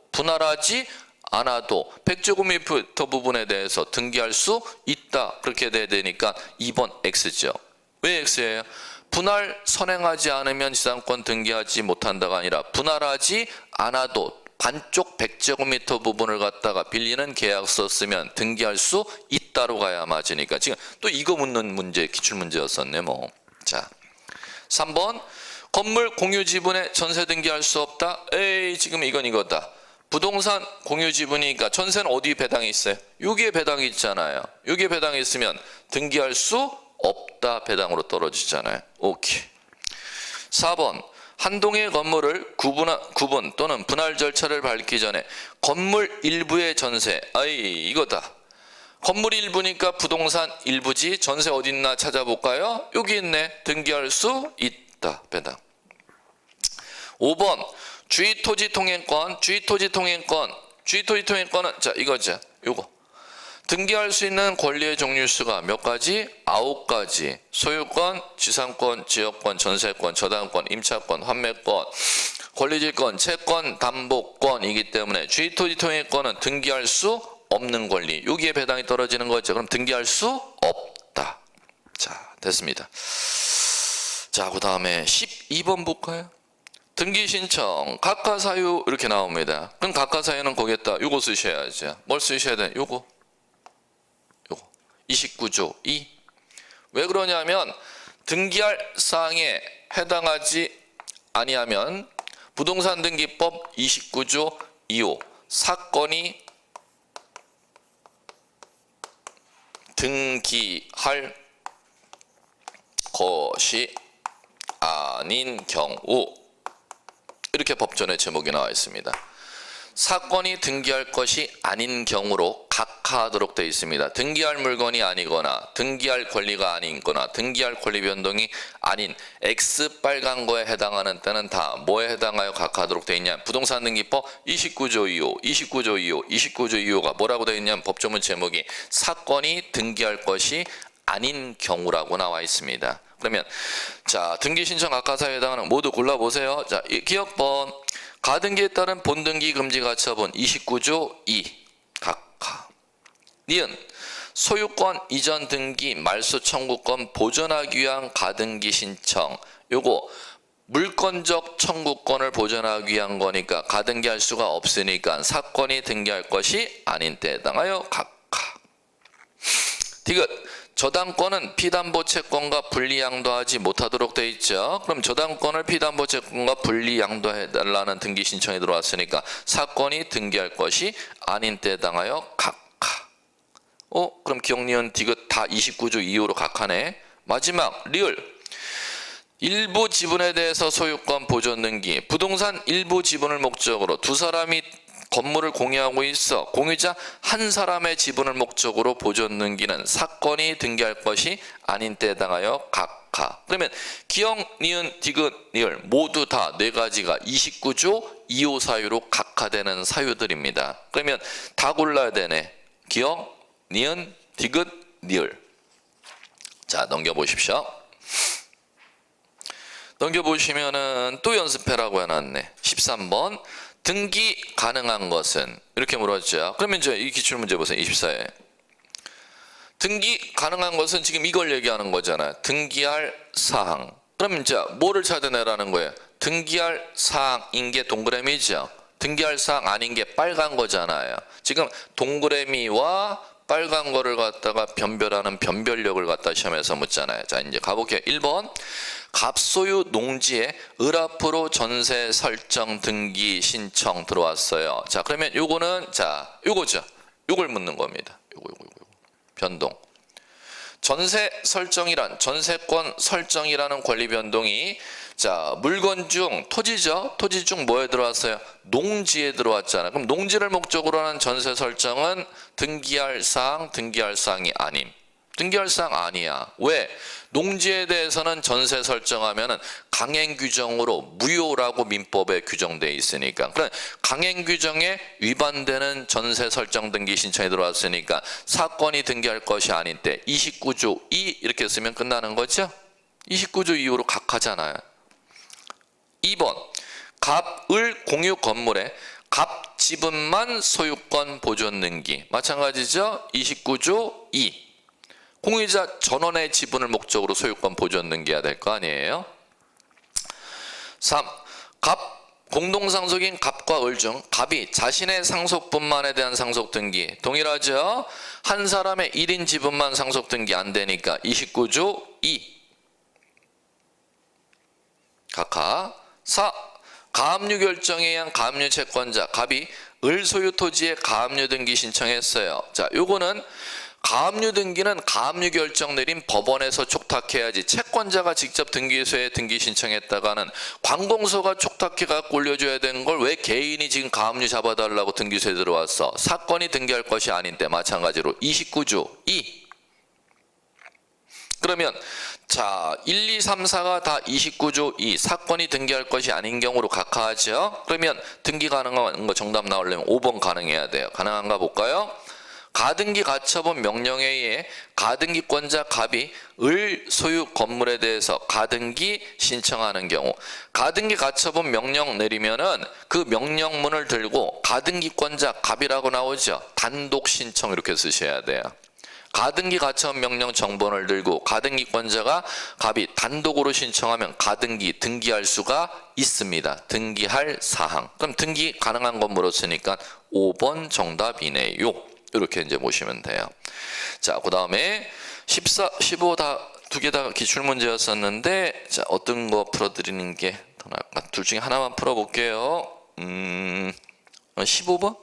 100제곱미터 부분에 대해서 등기할 수 있다. 그렇게 돼야 되니까 2번 X죠. 왜 X예요? 분할 선행하지 않으면 지상권 등기하지 못한다가 아니라 분할하지 않아도 반쪽 100제곱미터 부분을 갖다가 빌리는 계약서 쓰면 등기할 수 있다로 가야 맞으니까 지금 또 이거 묻는 문제 기출문제였었네 뭐. 자, 3번 건물 공유 지분에 전세 등기할 수 없다. 지금 이건 이거다. 부동산 공유 지분이니까 전세는 어디 배당이 있어요? 여기에 배당이 있잖아요. 여기에 배당이 있으면 등기할 수 없다. 배당으로 떨어지잖아요. 오케이. 4번 한 동의 건물을 구분 또는 분할 절차를 밟기 전에 건물 일부의 전세 이거다. 건물 일부니까 부동산 일부지. 전세 어디 있나 찾아볼까요? 여기 있네. 등기할 수 있다. 배당. 5번 주의토지 통행권은 자 이거죠. 요거 등기할 수 있는 권리의 종류수가 몇 가지? 9가지. 소유권, 지상권, 지역권, 전세권, 저당권, 임차권, 환매권, 권리질권, 채권, 담보권이기 때문에 주의토지 통행권은 등기할 수 없는 권리. 여기에 배당이 떨어지는 거죠. 그럼 등기할 수 없다. 자, 됐습니다. 자, 그 다음에 12번 볼까요? 등기 신청, 각하사유 이렇게 나옵니다. 그럼 각하사유는 거기에다 요거 쓰셔야죠. 뭘 쓰셔야 돼? 요거 29조 2. 왜 그러냐면 등기할 사항에 해당하지 아니하면 부동산 등기법 29조 2호 사건이 등기할 것이 아닌 경우 이렇게 법전에 제목이 나와 있습니다. 사건이 등기할 것이 아닌 경우로 각 각하하도록 되어 있습니다. 등기할 물건이 아니거나 등기할 권리가 아니거나 등기할 권리 변동이 아닌 X 빨간 거에 해당하는 때는 다 뭐에 해당하여 각하하도록 되어 있냐? 부동산 등기법 29조 2호, 29조 2호, 29조 2호가 뭐라고 되어 있냐면 법조문 제목이 사건이 등기할 것이 아닌 경우라고 나와 있습니다. 그러면 자, 등기 신청 각하사유에 해당하는 모두 골라보세요. 자, 기억번 가등기에 따른 본등기 금지 가처분 29조 2 각하. 니은 소유권 이전 등기 말소 청구권 보존하기 위한 가등기 신청. 요거 물권적 청구권을 보존하기 위한 거니까 가등기할 수가 없으니까 사건이 등기할 것이 아닌 때에 해당하여 각하. 디귿 저당권은 피담보 채권과 분리 양도하지 못하도록 되어 있죠. 그럼 저당권을 피담보 채권과 분리 양도해달라는 등기 신청이 들어왔으니까 사건이 등기할 것이 아닌 때에 해당하여 각하. 그럼 기억, 니은, 디귿 다 29조 2호로 각하네. 마지막 리을 일부 지분에 대해서 소유권 보존 등기. 부동산 일부 지분을 목적으로 두 사람이 건물을 공유하고 있어 공유자 한 사람의 지분을 목적으로 보존 등기는 사건이 등기할 것이 아닌 때에 해당하여 각하. 그러면 기억, 니은, 디귿, 리을 모두 다 네 가지가 29조 2호 사유로 각하되는 사유들입니다. 그러면 다 골라야 되네. 기억, 니은, 디귿, 리을. 자, 넘겨보십시오. 넘겨보시면은 또 연습해라고 해놨네. 13번 등기 가능한 것은 이렇게 물었죠. 그러면 이제 이 기출문제 보세요. 24에 등기 가능한 것은 지금 이걸 얘기하는 거잖아요. 등기할 사항. 그럼 이제 뭐를 찾아내라는 거예요? 등기할 사항인 게 동그라미죠. 등기할 사항 아닌 게 빨간 거잖아요. 지금 동그라미와 빨간 거를 갖다가 변별하는 변별력을 갖다 시험에서 묻잖아요. 자, 이제 가볼게요. 1번 갑소유 농지에 을 앞으로 전세 설정 등기 신청 들어왔어요. 자, 그러면 요거는 자, 요거죠. 요걸 묻는 겁니다. 요거. 변동. 전세 설정이란 전세권 설정이라는 권리 변동이 자, 물건 중 토지죠. 토지 중 뭐에 들어왔어요? 농지에 들어왔잖아요. 그럼 농지를 목적으로 하는 전세 설정은 등기할 사항, 등기할 사항이 아님. 등기할 사항 아니야. 왜? 농지에 대해서는 전세 설정하면은 강행 규정으로 무효라고 민법에 규정되어 있으니까. 그럼 강행 규정에 위반되는 전세 설정 등기 신청이 들어왔으니까 사건이 등기할 것이 아닌 때 29조 2 이렇게 쓰면 끝나는 거죠. 29조 2호로 각하잖아요. 2번 갑을 공유 건물에 갑 지분만 소유권 보존 등기 마찬가지죠. 29조 2 공유자 전원의 지분을 목적으로 소유권 보존 등기해야 될 거 아니에요. 3. 갑 공동상속인 갑과 을 중 갑이 자신의 상속분만에 대한 상속 등기 동일하죠. 한 사람의 1인 지분만 상속 등기 안 되니까 29조 2 각하. 4. 가압류 결정에 의한 가압류 채권자 갑이 을 소유 토지에 가압류 등기 신청했어요. 자, 요거는 가압류 등기는 가압류 결정 내린 법원에서 촉탁해야지 채권자가 직접 등기소에 등기 신청했다가는 관공서가 촉탁해 갖고 올려줘야 되는 걸 왜 개인이 지금 가압류 잡아달라고 등기소에 들어왔어? 사건이 등기할 것이 아닌데 마찬가지로 29조 2 그러면 자 1, 2, 3, 4가 다 29조 2 사건이 등기할 것이 아닌 경우로 각하하죠. 그러면 등기 가능한 거 정답 나오려면 5번 가능해야 돼요. 가능한가 볼까요? 가등기 가처분 명령에 의해 가등기권자 갑이 을 소유 건물에 대해서 가등기 신청하는 경우 가등기 가처분 명령 내리면은 그 명령문을 들고 가등기권자 갑이라고 나오죠. 단독 신청 이렇게 쓰셔야 돼요. 가등기 가처분 명령 정본을 들고 가등기권자가 갑이 단독으로 신청하면 가등기 등기할 수가 있습니다. 등기할 사항. 그럼 등기 가능한 건 물었으니까 5번 정답이네요. 이렇게 이제 보시면 돼요. 자, 그 다음에 14, 15 다 두 개 다 기출문제였었는데 자, 어떤 거 풀어드리는 게 더 나을까? 둘 중에 하나만 풀어볼게요. 15번?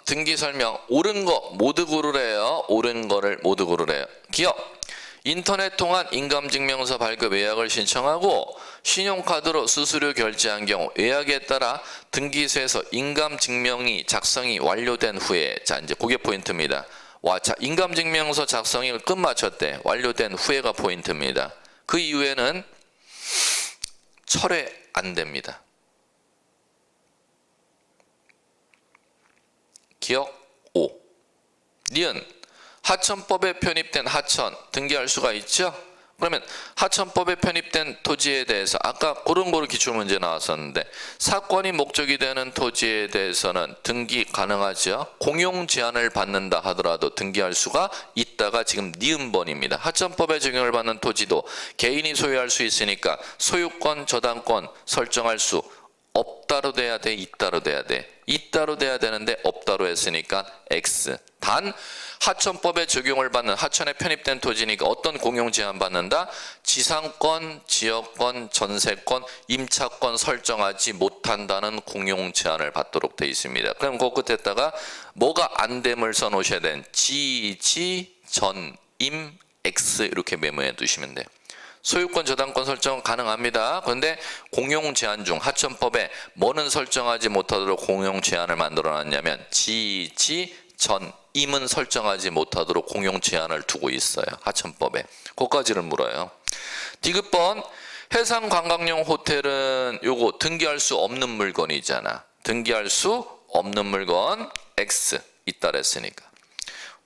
등기 설명 옳은 거 모두 고르래요. 옳은 거를 모두 고르래요. 기억 인터넷 통한 인감증명서 발급 예약을 신청하고 신용카드로 수수료 결제한 경우 예약에 따라 등기소에서 인감증명이 작성이 완료된 후에 자 이제 그게 포인트입니다. 와, 자 인감증명서 작성이 끝마쳤대. 완료된 후에가 포인트입니다. 그 이후에는 철회 안 됩니다. 기억 5. 니은 하천법에 편입된 하천 등기할 수가 있죠? 그러면 하천법에 편입된 토지에 대해서 아까 그런 거로 기출문제 나왔었는데 사건이 목적이 되는 토지에 대해서는 등기 가능하죠? 공용 제한을 받는다 하더라도 등기할 수가 있다가 지금 니은번입니다. 하천법에 적용을 받는 토지도 개인이 소유할 수 있으니까 소유권, 저당권 설정할 수 없다로 돼야 돼, 있다로 돼야 돼. 있다로 돼야 되는데 없다로 했으니까 X. 단 하천법에 적용을 받는 하천에 편입된 토지니까 어떤 공용 제한 받는다? 지상권, 지역권, 전세권, 임차권 설정하지 못한다는 공용 제한을 받도록 되어 있습니다. 그럼 그 끝에다가 뭐가 안 됨을 써놓으셔야 되는 지, 전, 임, X 이렇게 메모해 두시면 돼요. 소유권 저당권 설정은 가능합니다. 그런데 공용 제한 중 하천법에 뭐는 설정하지 못하도록 공용 제한을 만들어 놨냐면 지, 전, 임은 설정하지 못하도록 공용 제한을 두고 있어요. 하천법에. 그것까지를 물어요. 디귿번 해상 관광용 호텔은 요거 등기할 수 없는 물건이잖아. 등기할 수 없는 물건 X 있다 그랬으니까.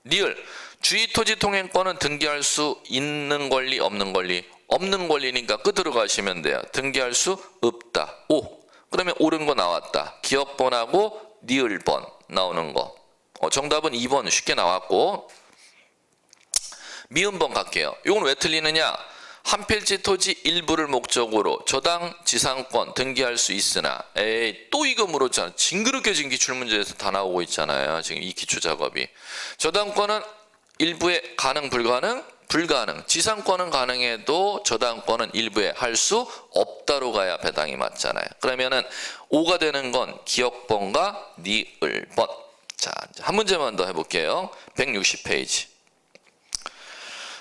리을 주의토지 통행권은 등기할 수 있는 권리 없는 권리? 없는 권리니까 끝으로 가시면 돼요. 등기할 수 없다. 오. 그러면 옳은 거 나왔다. 기억번하고 니을번 나오는 거. 정답은 2번 쉽게 나왔고 미음번 갈게요. 이건 왜 틀리느냐? 한 필지 토지 일부를 목적으로 저당 지상권 등기할 수 있으나 에이 또 이거 물었잖아. 징그럽게 지금 기출문제에서 다 나오고 있잖아요. 지금 이 기초 작업이. 저당권은 일부에 가능 불가능? 불가능. 지상권은 가능해도 저당권은 일부에 할 수 없다로 가야 배당이 맞잖아요. 그러면은 5가 되는 건 기억번과 니을번. 자, 한 문제만 더 해볼게요. 160페이지.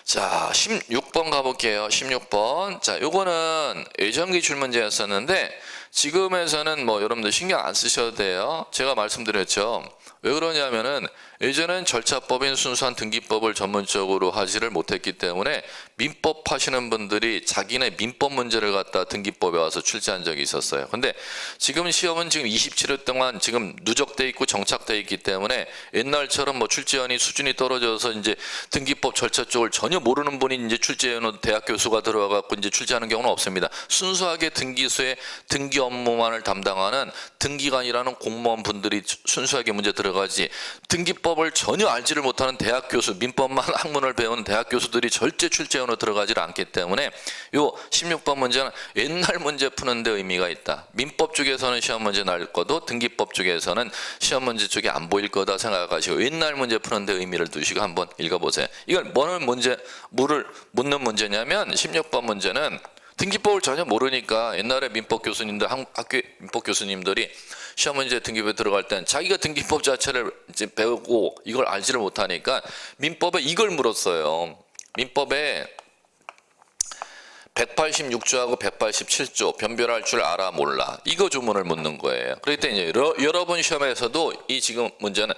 자, 16번 가볼게요. 16번. 자, 요거는 예전 기출 문제였었는데 지금에서는 뭐 여러분들 신경 안 쓰셔도 돼요. 제가 말씀드렸죠. 왜 그러냐면은 예전엔 절차법인 순수한 등기법을 전문적으로 하지를 못했기 때문에 민법 하시는 분들이 자기네 민법 문제를 갖다 등기법에 와서 출제한 적이 있었어요. 근데 지금 시험은 지금 27회 동안 지금 누적돼 있고 정착돼 있기 때문에 옛날처럼 뭐 출제원이 수준이 떨어져서 이제 등기법 절차 쪽을 전혀 모르는 분이 이제 출제원 대학 교수가 들어와갖고 이제 출제하는 경우는 없습니다. 순수하게 등기소의 등기 업무만을 담당하는 등기관이라는 공무원 분들이 순수하게 문제 들어가지 등기법을 전혀 알지를 못하는 대학 교수, 민법만 학문을 배운 대학 교수들이 절대 출제원으로 들어가지 않기 때문에 요 16번 문제는 옛날 문제 푸는데 의미가 있다. 민법 쪽에서는 시험 문제 날 거도 등기법 쪽에서는 시험 문제 쪽에 안 보일 거다 생각하시고 옛날 문제 푸는데 의미를 두시고 한번 읽어보세요. 이걸 뭐는 문제, 뭐를 묻는 문제냐면 16번 문제는 등기법을 전혀 모르니까 옛날에 민법 교수님들, 학교 민법 교수님들이 시험 문제 등기부에 들어갈 땐 자기가 등기법 자체를 이제 배우고 이걸 알지를 못하니까 민법에 이걸 물었어요. 민법에 186조하고 187조 변별할 줄 알아 몰라 이거 조문을 묻는 거예요. 그럴 때 이제 여러분 시험에서도 이 지금 문제는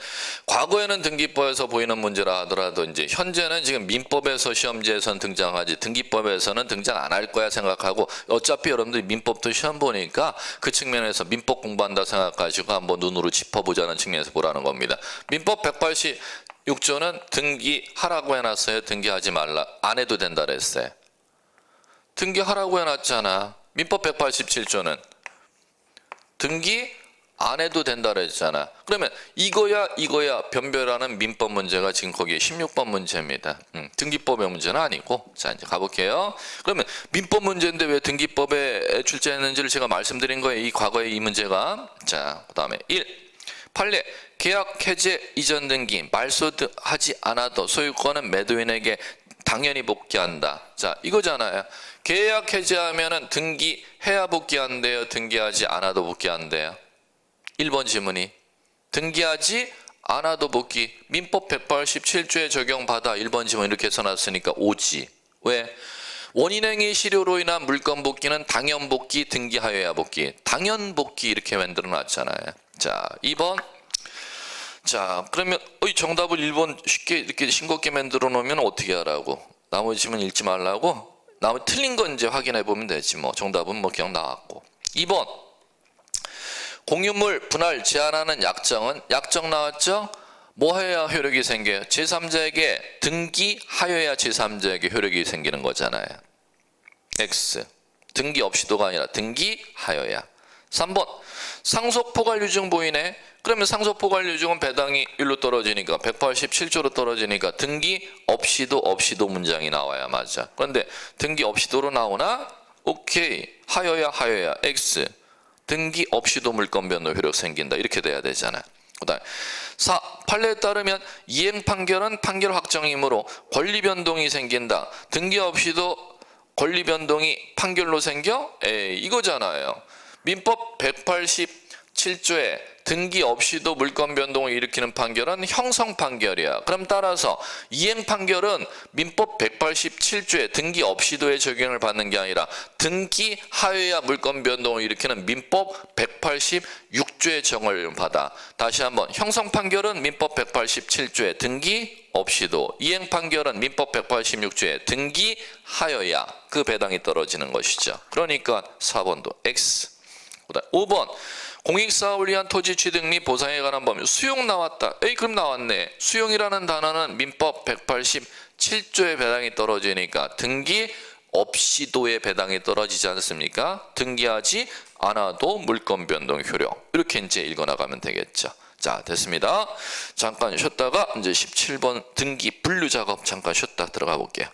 과거에는 등기법에서 보이는 문제라 하더라도 이제 현재는 지금 민법에서 시험지에서는 등장하지 등기법에서는 등장 안 할 거야 생각하고 어차피 여러분들이 민법도 시험 보니까 그 측면에서 민법 공부한다 생각하시고 한번 눈으로 짚어보자는 측면에서 보라는 겁니다. 민법 186조는 등기하라고 해놨어요. 등기하지 말라 안 해도 된다 그랬어요. 등기하라고 해놨잖아. 민법 187조는 등기 안 해도 된다 그랬잖아. 그러면 이거야 변별하는 민법 문제가 지금 거기에 16번 문제입니다. 등기법의 문제는 아니고. 자 이제 가볼게요. 그러면 민법 문제인데 왜 등기법에 출제했는지를 제가 말씀드린 거예요. 이 과거의 이 문제가. 자 그다음에 1. 판례 계약 해제 이전 등기 말소하지 않아도 소유권은 매도인에게 당연히 복귀한다. 자 이거잖아요. 계약 해제하면은 등기해야 복귀한대요. 등기하지 않아도 복귀한대요. 1번 지문이 등기하지 않아도 복귀. 민법 187조에 적용받아 1번 지문 이렇게 써놨으니까 오지. 왜? 원인행위 실효로 인한 물건 복귀는 당연 복귀, 등기 하여야 복귀. 당연 복귀 이렇게 만들어 놨잖아요. 자, 2번. 자, 그러면 정답을 1번 쉽게 이렇게 싱겁게 만들어 놓으면 어떻게 하라고? 나머지 질문 읽지 말라고? 나머지 틀린 건 이제 확인해 보면 되지 뭐. 정답은 뭐 그냥 나왔고. 2번. 공유물 분할 제한하는 약정은 약정 나왔죠? 뭐 해야 효력이 생겨요? 제3자에게 등기하여야 제3자에게 효력이 생기는 거잖아요. X. 등기 없이도가 아니라 등기하여야. 3번. 상속포괄유증 보이네. 그러면 상속포괄유증은 배당이 1로 떨어지니까 187조로 떨어지니까 등기 없이도 문장이 나와야 맞아. 그런데 등기 없이도로 나오나? 오케이. 하여야 X. 등기 없이도 물건 변동 효력 생긴다. 이렇게 돼야 되잖아. 그다음 4. 판례에 따르면 이행 판결은 판결 확정이므로 권리 변동이 생긴다. 등기 없이도 권리 변동이 판결로 생겨? 에이, 이거잖아요. 민법 187조에 등기 없이도 물건 변동을 일으키는 판결은 형성 판결이야. 그럼 따라서 이행 판결은 민법 187조에 등기 없이도의 적용을 받는 게 아니라 등기 하여야 물건 변동을 일으키는 민법 186조의 적용을 받아. 다시 한번 형성 판결은 민법 187조에 등기 없이도, 이행 판결은 민법 186조에 등기 하여야 그 배당이 떨어지는 것이죠. 그러니까 4번도 X. 그다음 5번. 공익사업을 위한 토지 취득 및 보상에 관한 법률. 수용 나왔다. 에이, 그럼 나왔네. 수용이라는 단어는 민법 187조의 배당이 떨어지니까 등기 없이도의 배당이 떨어지지 않습니까? 등기하지 않아도 물건 변동 효력. 이렇게 이제 읽어나가면 되겠죠. 자, 됐습니다. 잠깐 쉬었다가 이제 17번 등기 분류 작업 잠깐 쉬었다 들어가 볼게요.